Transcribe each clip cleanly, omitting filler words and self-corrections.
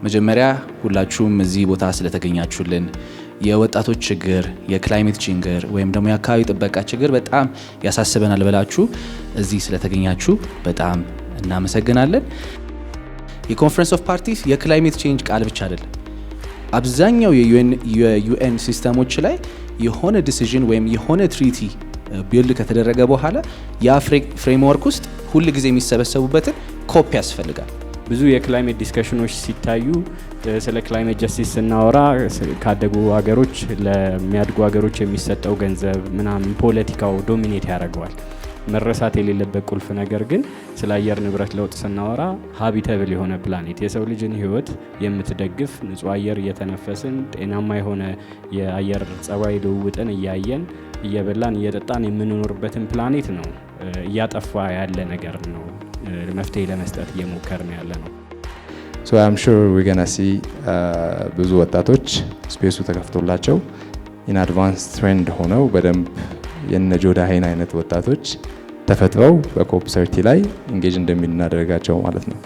መጀመሪያ ሁላችሁም እዚህ ቦታ ስለተገኛችሁልን የወጣቶች ችግር፣ የክላይሜት ችግር ወይም ደግሞ የአካባቢ ጥበቃ ችግር በጣም ያሳስበናል ብላችሁ እዚህ ስለተገኛችሁ በጣም እናመሰግናለን። የኮንፈረንስ ኦፍ ፓርቲስ የክላይሜት ቼንጅ ቃል ብቻ አይደለም። አብዛኛው የዩኤን ሲስተሞች ላይ የሆነ ዲሲዥን ወይም የሆነ ትሪቲ ቢልድ ከተደረገ በኋላ ያ ፍሬምወርክ ውስጥ ሁል ጊዜ የሚሰበሰቡበትን ኮፒ ያስፈልጋል። ብዙ የክላይሜት ዲስከሽኖች ሲታዩ ስለ ክላይሜት ጀስቲስ ስናወራ ካደጉ ሀገሮች ለሚያድጉ ሀገሮች የሚሰጠው ገንዘብ ምናምን ፖለቲካው ዶሚኔት ያደርገዋል። መረሳት የሌለበት ቁልፍ ነገር ግን ስለ አየር ንብረት ለውጥ ስናወራ ሀቢተብል የሆነ ፕላኔት የሰው ልጅን ሕይወት የምትደግፍ ንጹህ አየር እየተነፈስን ጤናማ የሆነ የአየር ጸባይ ልውውጥን እያየን እየበላን እየጠጣን የምንኖርበትን ፕላኔት ነው እያጠፋ ያለ ነገር ነው መፍትሄ ለመስጠት እየሞከርን ያለ ነው። So I'm sure we're going to see ብዙ ወጣቶች ስፔሱ ተከፍቶላቸው ኢን አድቫንስ ትሬንድ ሆነው በደንብ የነ ጆዳሄን አይነት ወጣቶች ተፈጥረው በኮፕ 30 ላይ ኢንጌጅ እንደምናደርጋቸው ማለት ነው።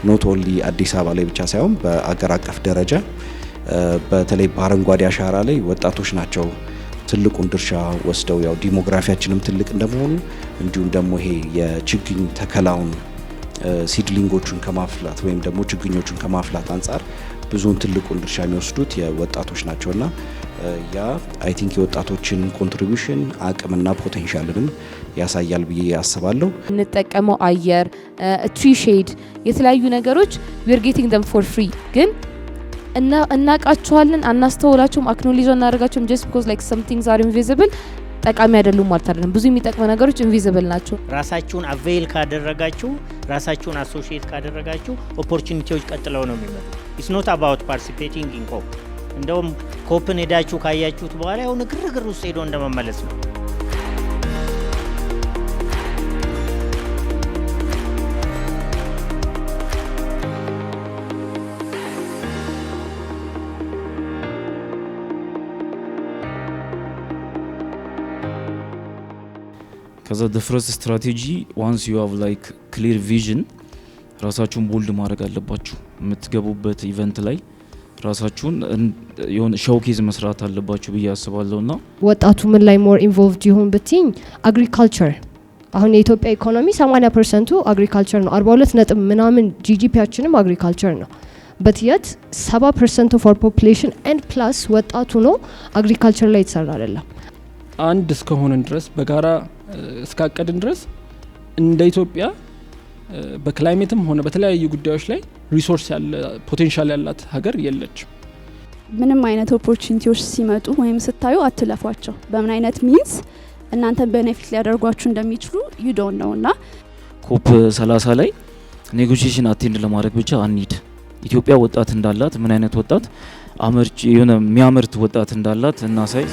ኖት ኦንሊ አዲስ አበባ ላይ ብቻ ሳይሆን በአገር አቀፍ ደረጃ በተለይ በአረንጓዴ አሻራ ላይ ወጣቶች ናቸው ትልቁን ድርሻ ወስደው ያው ዲሞግራፊያችንም ትልቅ እንደመሆኑ እንዲሁም ደግሞ ይሄ የችግኝ ተከላውን ሲድሊንጎቹን ከማፍላት ወይም ደግሞ ችግኞቹን ከማፍላት አንጻር ብዙውን ትልቁን ድርሻ የሚወስዱት የወጣቶች ናቸውና ያ አይ ቲንክ የወጣቶችን ኮንትሪቢዩሽን አቅምና ፖቴንሻልንም ያሳያል ብዬ አስባለሁ። እንጠቀመው አየር ትሪ ሼድ የተለያዩ ነገሮች we are getting them for free ግን እናቃቸዋለን አናስተውላቸውም አክኖሌጅ እናደርጋቸውም just because like some things are invisible ጠቃሚ አይደሉም ማለት አይደለም። ብዙ የሚጠቅሙ ነገሮች ኢንቪዚብል ናቸው። ራሳችሁን አቬል ካደረጋችሁ ራሳችሁን አሶሺየት ካደረጋችሁ ኦፖርቹኒቲዎች ቀጥለው ነው የሚመጡ። it's not about participating in COP እንደውም ኮፕን ሄዳችሁ ካያችሁት በኋላ የሆነ ግርግር ውስጥ ሄዶ እንደመመለስ ነው። ከዛ the first strategy once you have like clear vision ራሳችሁን ቦልድ ማድረግ አለባችሁ። የምትገቡበት ኢቨንት ላይ ራሳችሁን የሆነ ሾውኬዝ መስራት አለባችሁ ብዬ አስባለሁና ወጣቱ ምን ላይ ሞር ኢንቮልቭድ ይሁን ብትኝ አግሪካልቸር አሁን የኢትዮጵያ ኢኮኖሚ 80% አግሪካልቸር ነው። 42 ነጥብ ምናምን ጂዲፒያችንም አግሪካልቸር ነው። but yet 70% of our population and plus ወጣቱ ነው አግሪካልቸር ላይ የተሰራ አይደለም። አንድ እስከሆነን ድረስ በጋራ እስካቀድን ድረስ እንደ ኢትዮጵያ በክላይሜትም ሆነ በተለያዩ ጉዳዮች ላይ ሪሶርስ ያለ ፖቴንሻል ያላት ሀገር የለችም። ምንም አይነት ኦፖርቹኒቲዎች ሲመጡ ወይም ስታዩ አትለፏቸው። በምን አይነት ሚንስ እናንተን ቤኔፊት ሊያደርጓችሁ እንደሚችሉ you don't know እና ኮፕ 30 ላይ ኔጎሺዬሽን አቴንድ ለማድረግ ብቻ አንሂድ። ኢትዮጵያ ወጣት እንዳላት ምን አይነት ወጣት አመርጭ የሆነ የሚያመርት ወጣት እንዳላት እናሳይ።